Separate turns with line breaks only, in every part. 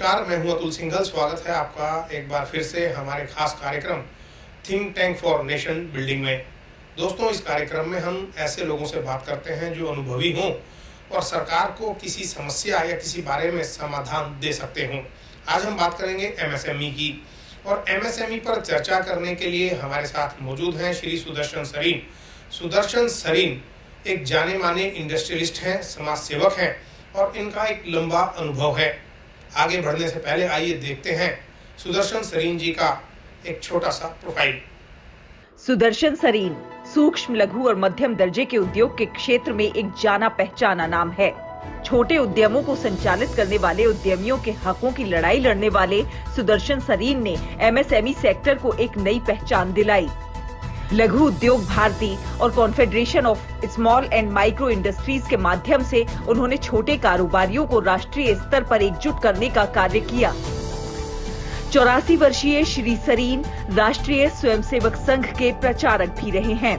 नमस्कार, मैं हूं अतुल सिंघल। स्वागत है आपका एक बार फिर से हमारे खास कार्यक्रम think tank for nation building में। दोस्तों, इस कार्यक्रम में हम ऐसे लोगों से बात करते हैं जो अनुभवी हों और सरकार को किसी समस्या या किसी बारे में समाधान दे सकते हों। आज हम बात करेंगे एमएसएमई की, और एमएसएमई पर चर्चा करने के लिए हमारे साथ मौजूद हैं श्री सुदर्शन सरीन। सुदर्शन सरीन एक जाने माने इंडस्ट्रियलिस्ट हैं, समाज सेवक हैं और इनका एक लंबा अनुभव है। आगे बढ़ने से पहले आइए देखते हैं सुदर्शन सरीन जी का एक छोटा सा प्रोफाइल।
सुदर्शन सरीन सूक्ष्म, लघु और मध्यम दर्जे के उद्योग के क्षेत्र में एक जाना पहचाना नाम है। छोटे उद्यमों को संचालित करने वाले उद्यमियों के हकों की लड़ाई लड़ने वाले सुदर्शन सरीन ने एमएसएमई सेक्टर को एक नई पहचान दिलाई। लघु उद्योग भारती और confederation of small and micro industries के माध्यम से उन्होंने छोटे कारोबारियों को राष्ट्रीय स्तर पर एकजुट करने का कार्य किया। 84 वर्षीय श्री सरीन राष्ट्रीय स्वयंसेवक संघ के प्रचारक भी रहे हैं।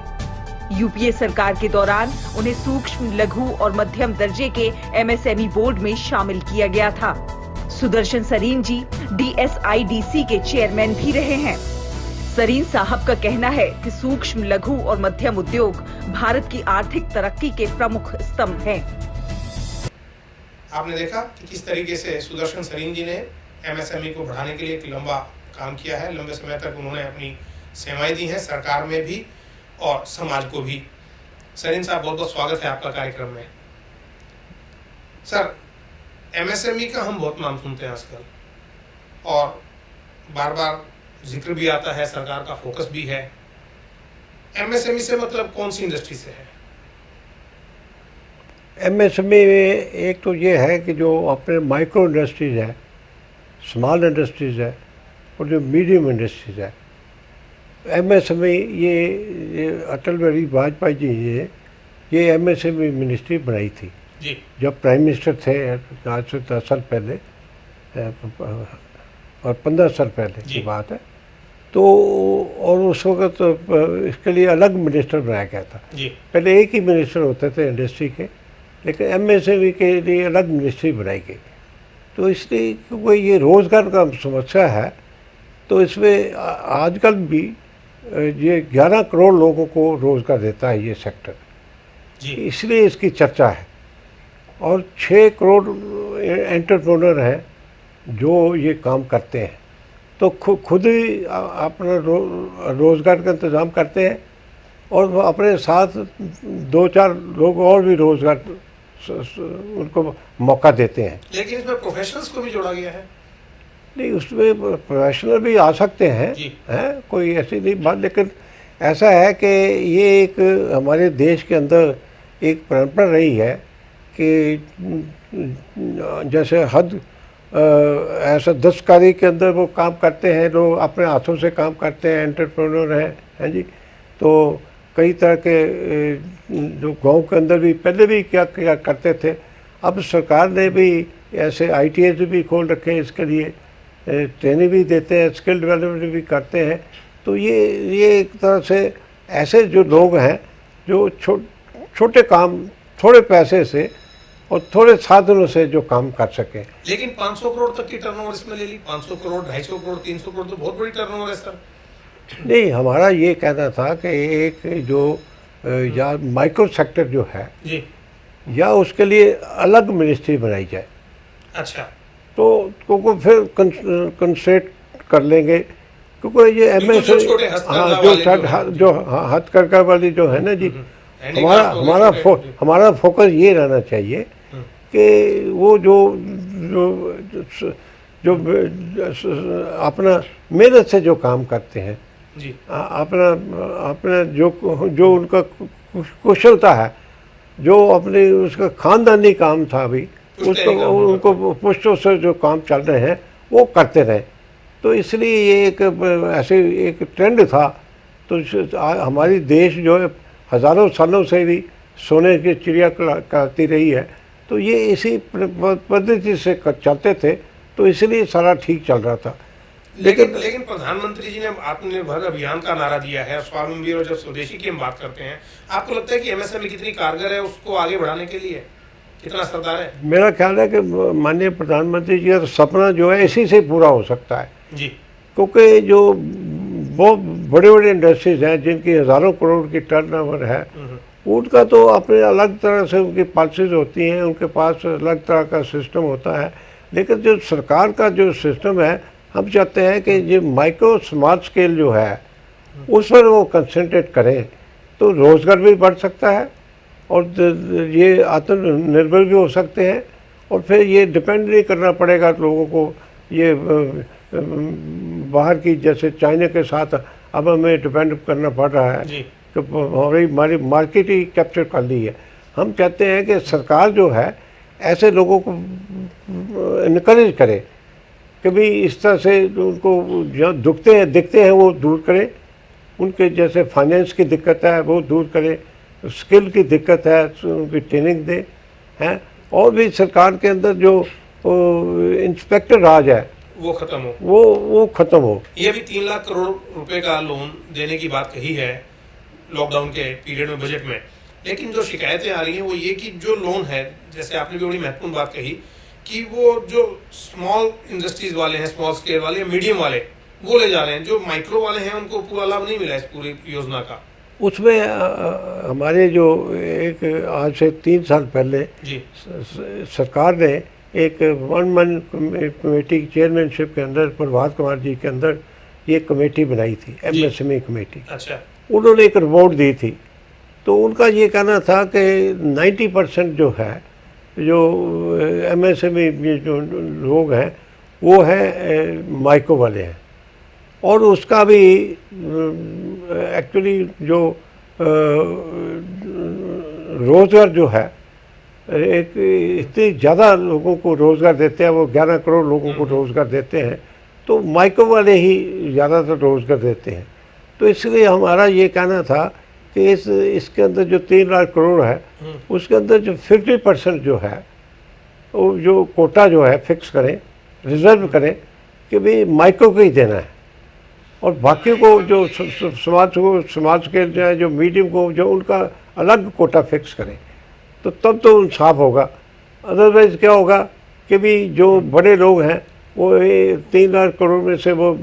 यूपीए सरकार के दौरान उन्हें सूक्ष्म, लघु और मध्यम दर्जे के एमएसएमई बोर्ड में शामिल किया गया था। सुदर्शन सरीन जी डीएसआईडीसी के चेयरमैन भी रहे हैं। सरीन साहब का कहना है कि सूक्ष्म, लघु और मध्यम उद्योग भारत की आर्थिक तरक्की के प्रमुख स्तंभ हैं।
आपने देखा कि किस तरीके से सुदर्शन सरीन जी ने एमएसएमई को बढ़ाने के लिए एक लंबा काम किया है। लंबे समय तक उन्होंने अपनी सेवाएं दी हैं, सरकार में भी और समाज को भी। सरीन साहब, बहुत बहुत स्वागत है आपका कार्यक्रम में। सर, एमएसएमई का हम बहुत नाम सुनते हैं आजकल और बार बार जिक्र भी आता है, सरकार का फोकस भी है। एमएसएमई से मतलब कौन सी इंडस्ट्री से है?
एमएसएमई में एक तो ये है कि जो अपने माइक्रो इंडस्ट्रीज है, स्मॉल इंडस्ट्रीज है और जो मीडियम इंडस्ट्रीज है। एमएसएमई ये अटल बिहारी वाजपेयी जी ने ये एमएसएमई मिनिस्ट्री बनाई थी
जी, जब
प्राइम मिनिस्टर थे आज से 10 साल पहले और 15 साल पहले की बात है। तो और उस वक्त इसके लिए अलग मिनिस्टर बनाया गया था
जी।
पहले एक ही मिनिस्टर होते थे इंडस्ट्री के, लेकिन एमएसएमई के लिए अलग मिनिस्ट्री बनाई गई। तो इसलिए कोई ये रोज़गार का समस्या है, तो इसमें आजकल भी ये 11 करोड़ लोगों को रोज़गार देता है ये सेक्टर
जी।
इसलिए इसकी चर्चा है। और 6 करोड़ एंटरप्रेन्योर हैं जो ये काम करते हैं, तो खुद ही अपना रोज़गार का इंतज़ाम करते हैं और वो अपने साथ 2-4 लोग और भी रोज़गार उनको मौका देते हैं।
लेकिन इसमें प्रोफेशनल्स को भी जोड़ा गया है?
नहीं, उसमें प्रोफेशनल भी आ सकते हैं, कोई ऐसी नहीं बात। लेकिन ऐसा है कि ये एक हमारे देश के अंदर एक परंपरा रही है कि जैसे ऐसा दस्तकारी के अंदर वो काम करते हैं, लोग अपने हाथों से काम करते हैं, एंटरप्रेन्योर हैं जी। तो कई तरह के जो गांव के अंदर भी पहले भी क्या करते थे। अब सरकार ने भी ऐसे ITIs भी खोल रखे हैं, इसके लिए ट्रेनिंग भी देते हैं, स्किल डेवलपमेंट भी करते हैं। तो ये एक तरह से ऐसे जो लोग हैं जो छोटे काम थोड़े पैसे से और थोड़े साधनों से जो काम कर सके।
लेकिन 500 करोड़ तक की टर्नओवर इसमें ले ली। 500 करोड़, 250 करोड़, 300 करोड़ तो बहुत बड़ी टर्नओवर है सर।
नहीं, हमारा ये कहना था कि एक जो या माइक्रो सेक्टर जो है
जी, या
उसके लिए अलग मिनिस्ट्री बनाई जाए।
अच्छा,
तो फिर कंसंट्रेट कर लेंगे, क्योंकि ये एमएसएमई जो हथकरघा वाली जो है ना जी, हमारा फोकस ये रहना चाहिए कि वो जो अपना मेहनत से जो काम करते हैं
जी,
अपना जो उनका कुशलता है, जो अपने उसका खानदानी काम था अभी उसको उनको पुष्टों से जो काम चल रहे हैं वो करते रहे। तो इसलिए ये एक ऐसे एक ट्रेंड था। तो हमारी देश जो है हज़ारों सालों से भी सोने की चिड़िया करती रही है, तो ये इसी पद्धति से चलते थे, तो इसलिए सारा ठीक चल रहा था।
लेकिन प्रधानमंत्री जी ने आत्मनिर्भर अभियान का नारा दिया है, स्वावलंबी और जब स्वदेशी की हम बात करते हैं, आपको लगता है कि एमएसएमई कितनी कारगर है उसको आगे बढ़ाने के लिए? कितना असरदार है?
मेरा ख्याल है कि माननीय प्रधानमंत्री जी का सपना जो है इसी से पूरा हो सकता है
जी।
क्योंकि जो बहुत बड़े बड़े इंडस्ट्रीज हैं जिनकी हज़ारों करोड़ की टर्नओवर है, उनका तो अपने अलग तरह से उनकी पॉलिसीज होती हैं, उनके पास अलग तरह का सिस्टम होता है। लेकिन जो सरकार का जो सिस्टम है, हम चाहते हैं कि ये माइक्रो स्मॉल स्केल जो है उस पर वो कंसंट्रेट करें, तो रोज़गार भी बढ़ सकता है और ये आत्मनिर्भर भी हो सकते हैं। और फिर ये डिपेंड नहीं करना पड़ेगा लोगों को, ये बाहर की, जैसे चाइना के साथ अब हमें डिपेंड करना पड़ रहा है
जी।
तो हमारी मार्केट ही कैप्चर कर ली है। हम चाहते हैं कि सरकार जो है ऐसे लोगों को इनकरेज करे कि भी इस तरह से उनको जो दिखते हैं वो दूर करें, उनके जैसे फाइनेंस की दिक्कत है वो दूर करें, स्किल की दिक्कत है उनकी ट्रेनिंग दें हैं, और भी सरकार के अंदर जो इंस्पेक्टर राज है
वो खत्म हो,
वो खत्म हो।
ये भी 3 लाख करोड़ रुपए का लोन देने की बात कही है लॉकडाउन के पीरियड में बजट में, लेकिन जो शिकायतें आ रही हैं वो ये कि जो लोन है, जैसे आपने भी बड़ी महत्वपूर्ण बात कही कि वो जो स्मॉल इंडस्ट्रीज वाले हैं, स्मॉल स्केल वाले, मीडियम वाले, वो ले जा रहे हैं, जो माइक्रो वाले हैं उनको पूरा लाभ नहीं मिला इस पूरी योजना का।
उसमें हमारे जो एक आज से 3 साल पहले
जी।
सरकार ने एक 1 मन कमेटी की चेयरमैनशिप के अंदर प्रभात कुमार जी के अंदर ये कमेटी बनाई थी, MSME कमेटी।
अच्छा।
उन्होंने एक रिपोर्ट दी थी, तो उनका ये कहना था कि 90% जो है, जो MSME जो लोग हैं वो है माइक्रो वाले हैं, और उसका भी एक्चुअली जो रोज़गार जो है, एक इतने ज़्यादा लोगों को रोज़गार देते हैं, वो 11 करोड़ लोगों को रोज़गार देते हैं, तो माइक्रो वाले ही ज़्यादातर रोज़गार देते हैं। तो इसलिए हमारा ये कहना था कि इसके अंदर जो 3 लाख करोड़ है उसके अंदर जो 50% जो है वो जो कोटा जो है फिक्स करें, रिजर्व करें कि भाई माइक्रो को ही देना है, और बाकी को जो समाज के जो है, जो मीडियम को, जो उनका अलग कोटा फिक्स करें, तो तब तो इंसाफ होगा। अदरवाइज क्या होगा कि भी जो बड़े लोग हैं वो 3 लाख करोड़ में से वो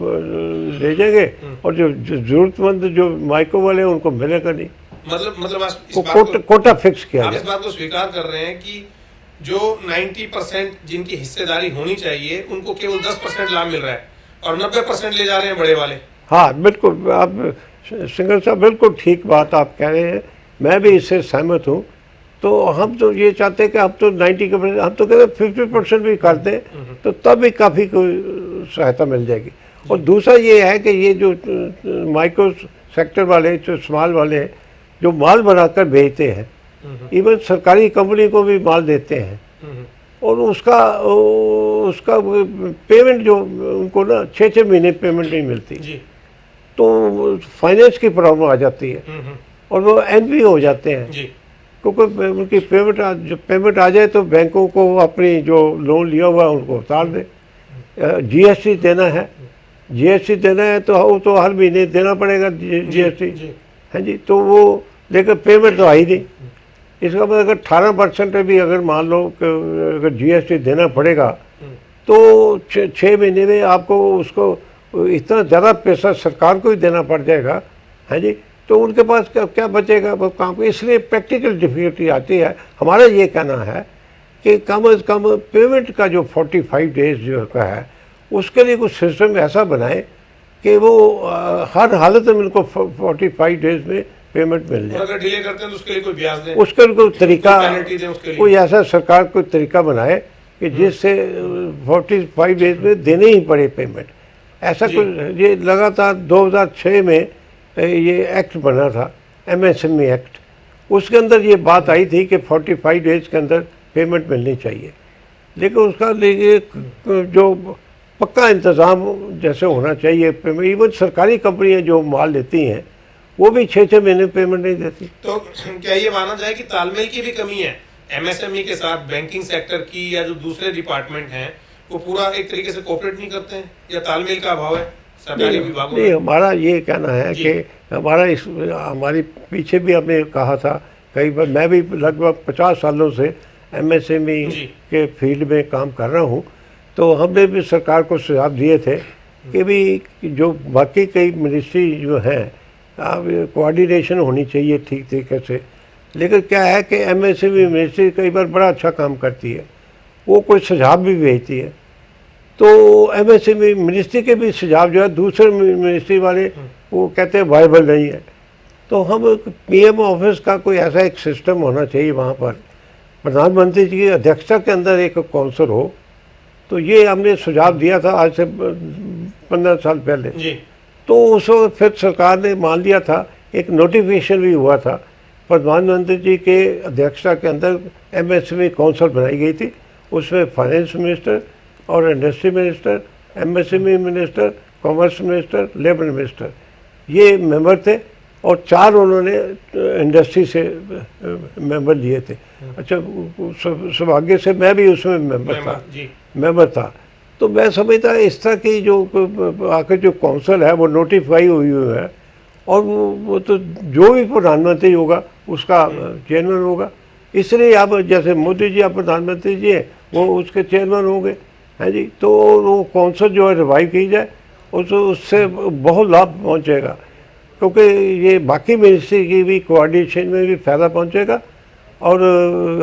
ले जाएंगे, और जो जरूरतमंद जो माइक्रो वाले हैं उनको मिलेगा नहीं।
मतलब
कोटा फिक्स किया
आप इस बात को स्वीकार कर रहे हैं कि जो 90% जिनकी हिस्सेदारी होनी चाहिए उनको केवल 10% लाभ मिल रहा है और 90% ले जा रहे हैं बड़े वाले।
हाँ बिल्कुल, आप सिंगर साहब बिल्कुल ठीक बात आप कह रहे हैं, मैं भी इससे सहमत हूँ। तो हम तो ये चाहते हैं कि हम तो 90%, हम तो कहते हैं 50% भी कर दें तो तब भी काफ़ी कोई सहायता मिल जाएगी। और दूसरा ये है कि ये जो माइक्रो सेक्टर वाले, जो स्मॉल वाले जो माल बनाकर बेचते हैं, इवन सरकारी कंपनी को भी माल देते हैं, और उसका पेमेंट जो उनको ना 6-6 महीने पेमेंट नहीं मिलती
जी।
तो फाइनेंस की प्रॉब्लम आ जाती है और वो एनपी हो जाते हैं
जी।
क्योंकि उनकी पेमेंट आ जाए तो बैंकों को अपनी जो लोन लिया हुआ है उनको उतार दे। जीएसटी देना है, जीएसटी देना है तो वो तो हर महीने देना पड़ेगा जीएसटी, है जी। तो वो लेकर पेमेंट तो आई नहीं, इसका मतलब अगर 18% भी अगर मान लो कि अगर जीएसटी देना पड़ेगा तो 6 महीने में आपको उसको इतना ज़्यादा पैसा सरकार को ही देना पड़ जाएगा, है जी। तो उनके पास क्या बचेगा वो काम, इसलिए प्रैक्टिकल डिफिकल्टी आती है। हमारा ये कहना है कि कम से कम पेमेंट का जो 45 डेज जो का है उसके लिए कुछ सिस्टम ऐसा बनाए कि वो हर हालत में उनको 45 डेज में पेमेंट मिल जाए।
अगर डिले करते हैं तो उसके लिए कोई ब्याज दें,
उसके लिए कोई तरीका,
कोई
ऐसा सरकार कोई तरीका बनाए कि जिससे 45 डेज में देने ही पड़े पेमेंट। ऐसा कुछ ये लगातार 2006 में ये एक्ट बना था, MSME एक्ट, उसके अंदर ये बात आई थी कि 45 डेज के अंदर पेमेंट मिलनी चाहिए, लेकिन उसका लिए जो पक्का इंतज़ाम जैसे होना चाहिए पेमेंट। इवन सरकारी कंपनियां जो माल लेती हैं वो भी 6-6 महीने पेमेंट नहीं देती।
तो क्या ये माना जाए कि तालमेल की भी कमी है MSME के साथ, बैंकिंग सेक्टर की या जो दूसरे डिपार्टमें हैं वो पूरा एक तरीके से कोऑपरेट नहीं करते हैं, या तालमेल का अभाव है सरकारी विभागों में?
नहीं, हमारा ये कहना है कि हमारी पीछे भी हमने कहा था कई बार, मैं भी लगभग 50 सालों से MSME के फील्ड में काम कर रहा हूँ, तो हमने भी सरकार को सुझाव दिए थे कि भी जो बाकी कई मिनिस्ट्री जो हैं अब कोऑर्डिनेशन होनी चाहिए ठीक तरीके से। लेकिन क्या है कि MSME मिनिस्ट्री कई बार बड़ा अच्छा काम करती है, वो कोई सुझाव भी भेजती है, तो MSME मिनिस्ट्री के भी सुझाव जो है दूसरे मिनिस्ट्री वाले वो कहते हैं वायबल नहीं है। तो हम PM ऑफिस का कोई ऐसा एक सिस्टम होना चाहिए, वहाँ पर प्रधानमंत्री जी की अध्यक्षता के अंदर एक काउंसिल हो। तो ये हमने सुझाव दिया था आज से 15 साल पहले जी। तो उस वक्त फिर सरकार ने मान लिया था, एक नोटिफिकेशन भी हुआ था, प्रधानमंत्री जी के अध्यक्षता के अंदर MSME काउंसिल बनाई गई थी। उसमें फाइनेंस मिनिस्टर और industry minister, MSME minister, commerce minister, labour minister ये मेंबर थे, और 4 उन्होंने इंडस्ट्री से मेंबर लिए थे। अच्छा, सौभाग्य से मैं भी उसमें मेंबर था। तो मैं समझता इस तरह की जो आखिर जो काउंसिल है वो नोटिफाई हुई है, और वो तो जो भी प्रधानमंत्री होगा उसका चेयरमैन होगा। इसलिए अब जैसे मोदी जी अब प्रधानमंत्री जी हैं, वो उसके चेयरमैन होंगे, हैं जी। तो वो काउंसिल जो है रिवाइव की जाए, उससे बहुत लाभ पहुँचेगा, क्योंकि ये बाकी मिनिस्ट्री की भी कोऑर्डिनेशन में भी फ़ायदा पहुँचेगा, और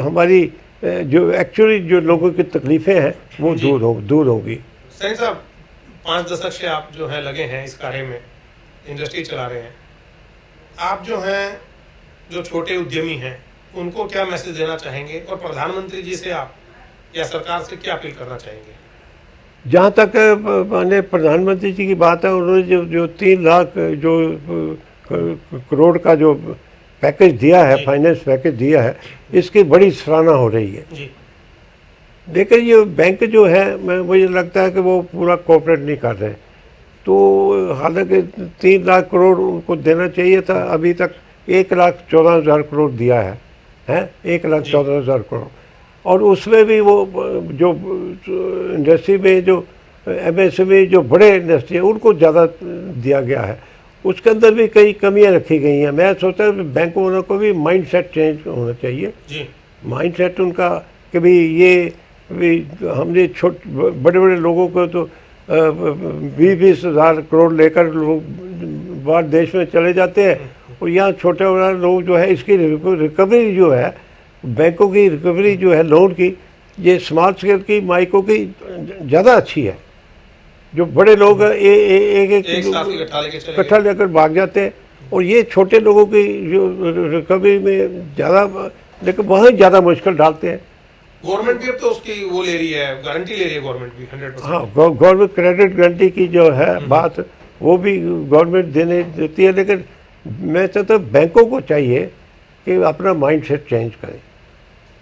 हमारी जो एक्चुअली जो लोगों की तकलीफ़ें हैं वो दूर होगी।
सही साहब, 5 दशक से आप जो है लगे हैं इस कार्य में, इंडस्ट्री चला रहे हैं। आप जो हैं, जो छोटे उद्यमी हैं, उनको क्या मैसेज देना चाहेंगे, और प्रधानमंत्री जी से आप या सरकार से क्या अपील करना चाहेंगे?
जहाँ तक मैंने प्रधानमंत्री जी की बात है, उन्होंने जो 3 लाख जो करोड़ का जो पैकेज दिया है, फाइनेंस पैकेज दिया है, इसकी बड़ी सराहना हो रही है जी। लेकिन ये बैंक जो है, मुझे लगता है कि वो पूरा कोऑपरेट नहीं कर रहे। तो हालांकि 3 लाख करोड़ उनको देना चाहिए था, अभी तक 1,14,000 करोड़ दिया है 1,14,000 करोड़। और उसमें भी वो जो इंडस्ट्री में जो MSME जो बड़े इंडस्ट्री है उनको ज़्यादा दिया गया है, उसके अंदर भी कई कमियां रखी गई हैं। मैं सोचता हूँ बैंक वालों को भी माइंड सेट चेंज होना चाहिए जी। माइंड सेट उनका कि भाई ये भी हमने बड़े बड़े लोगों को तो 20-20 हज़ार करोड़ लेकर लोग बाहर देश में चले जाते हैं, और यहाँ छोटे बड़े लोग जो है इसकी रिकवरी जो है, बैंकों की रिकवरी जो है लोन की, ये स्मॉल स्केल की माइक्रो की ज़्यादा अच्छी है। जो बड़े लोग एक इकट्ठा लेकर भाग जाते हैं, और ये छोटे लोगों की जो रिकवरी में ज़्यादा, लेकिन वहाँ ज़्यादा मुश्किल डालते हैं।
गवर्नमेंट भी अब तो उसकी वो ले रही है, गारंटी ले रही है गवर्नमेंट भी 100%।
हाँ, गवर्नमेंट क्रेडिट गारंटी की जो है बात, वो भी गवर्नमेंट देती है। लेकिन मैं चाहता हूँ बैंकों को चाहिए कि अपना माइंड सेट चेंज करें।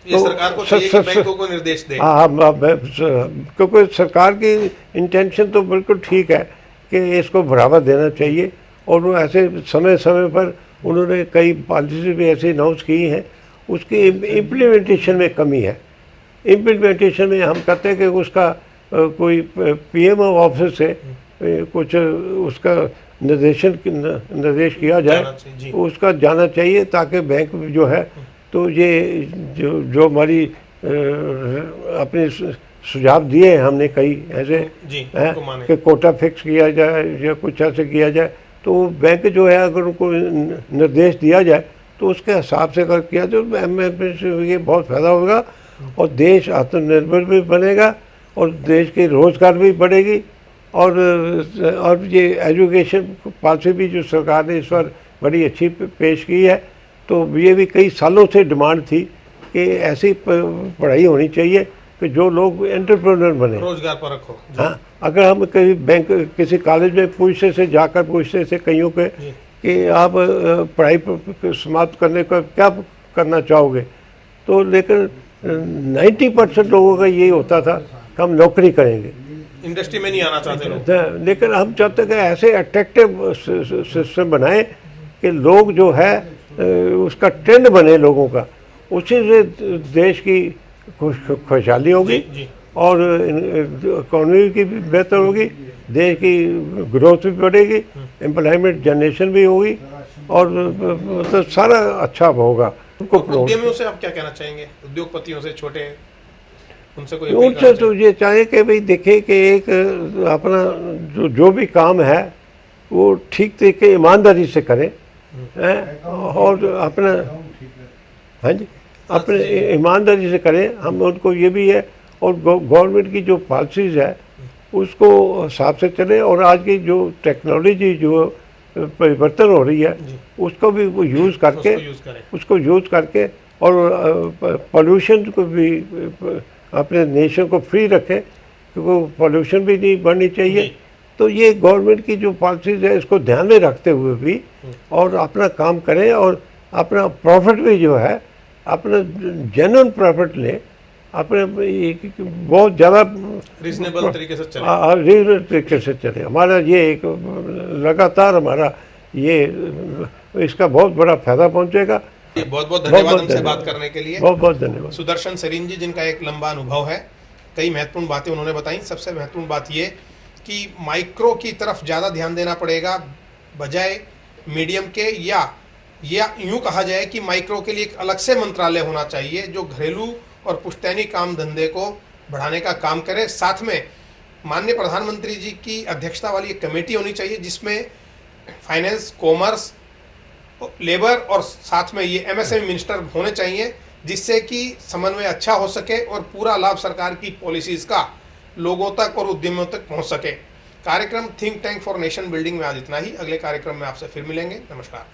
ये तो सरकार को चाहिए कि बैंकों को निर्देश दें।
हाँ, क्योंकि सरकार की इंटेंशन तो बिल्कुल ठीक है कि इसको बढ़ावा देना चाहिए, और वो ऐसे समय समय पर उन्होंने कई पॉलिसी भी ऐसी अनाउंस की हैं, उसकी इम्प्लीमेंटेशन में कमी है। इम्प्लीमेंटेशन में हम कहते हैं कि उसका कोई PM ऑफिस से कुछ उसका निर्देश किया जाए, उसका जाना चाहिए, ताकि बैंक जो है तो ये जो हमारी अपने सुझाव दिए हैं हमने कई ऐसे हैं कि कोटा फिक्स किया जाए या कुछ ऐसे किया जाए, तो बैंक जो है अगर उनको निर्देश दिया जाए तो उसके हिसाब से अगर किया तो ये बहुत फ़ायदा होगा, और देश आत्मनिर्भर भी बनेगा, और देश की रोज़गार भी बढ़ेगी, और ये एजुकेशन पॉलिसी भी जो सरकार ने इस बार बड़ी अच्छी पेश की है। तो ये भी कई सालों से डिमांड थी कि ऐसी पढ़ाई होनी चाहिए कि जो लोग एंटरप्रेन्योर बने,
रोजगार पर रखो।
हाँ, अगर हम कहीं बैंक किसी कॉलेज में पूछते से कईयों के कि आप पढ़ाई समाप्त करने का क्या करना चाहोगे, तो लेकिन 90% लोगों का यही होता था कि हम नौकरी करेंगे,
इंडस्ट्री में नहीं आना चाहते लोग।
लेकिन हम चाहते कि ऐसे अट्रैक्टिव सिस्टम बनाए कि लोग जो है उसका ट्रेंड बने लोगों का, उसी से देश की खुशहाली होगी, और इकोनॉमी की भी बेहतर होगी, देश की ग्रोथ भी बढ़ेगी, एम्प्लॉयमेंट जनरेशन भी होगी, और मतलब सारा अच्छा होगा। उनको
उद्यमियों से आप क्या कहना चाहेंगे, उद्योगपतियों से, छोटे, उनसे कोई
उनसे तो ये चाहे कि भाई देखे कि एक अपना जो भी काम है वो ठीक तरीके ईमानदारी से करें, हैं, और अपना, हाँ जी, अपने ईमानदारी से करें। हम उनको ये भी है, और गवर्नमेंट की जो पॉलिसीज है उसको हिसाब से चले, और आज की जो टेक्नोलॉजी जो परिवर्तन हो रही है उसको भी वो यूज़ करके, उसको यूज़ करके, और पोल्यूशन को भी अपने नेशन को फ्री रखें, क्योंकि पोल्यूशन भी नहीं बढ़नी चाहिए। तो ये गवर्नमेंट की जो पॉलिसीज है इसको ध्यान में रखते हुए भी और अपना काम करें, और अपना प्रॉफिट भी जो है अपना जेन्युइन प्रॉफिट लें, अपने बहुत ज़्यादा
रीजनेबल तरीके से चले,
रीजनेबल तरीके से चले। हमारा ये एक लगातार हमारा ये इसका बहुत बड़ा फायदा पहुंचेगा।
बहुत बहुत धन्यवाद हमसे बात करने के लिए।
बहुत बहुत धन्यवाद।
सुदर्शन सरीन जी, जिनका एक लंबा अनुभव है, कई महत्वपूर्ण बातें उन्होंने बताई। सबसे महत्वपूर्ण बात ये कि माइक्रो की तरफ ज़्यादा ध्यान देना पड़ेगा बजाय मीडियम के, या यूं कहा जाए कि माइक्रो के लिए एक अलग से मंत्रालय होना चाहिए जो घरेलू और पुश्तैनी काम धंधे को बढ़ाने का काम करे। साथ में माननीय प्रधानमंत्री जी की अध्यक्षता वाली एक कमेटी होनी चाहिए जिसमें फाइनेंस, कॉमर्स, लेबर और साथ में ये एमएसएमई मिनिस्टर होने चाहिए, जिससे कि समन्वय अच्छा हो सके और पूरा लाभ सरकार की पॉलिसीज का लोगों तक और उद्यमियों तक पहुंच सके। कार्यक्रम think tank for nation building में आज इतना ही। अगले कार्यक्रम में आपसे फिर मिलेंगे। नमस्कार।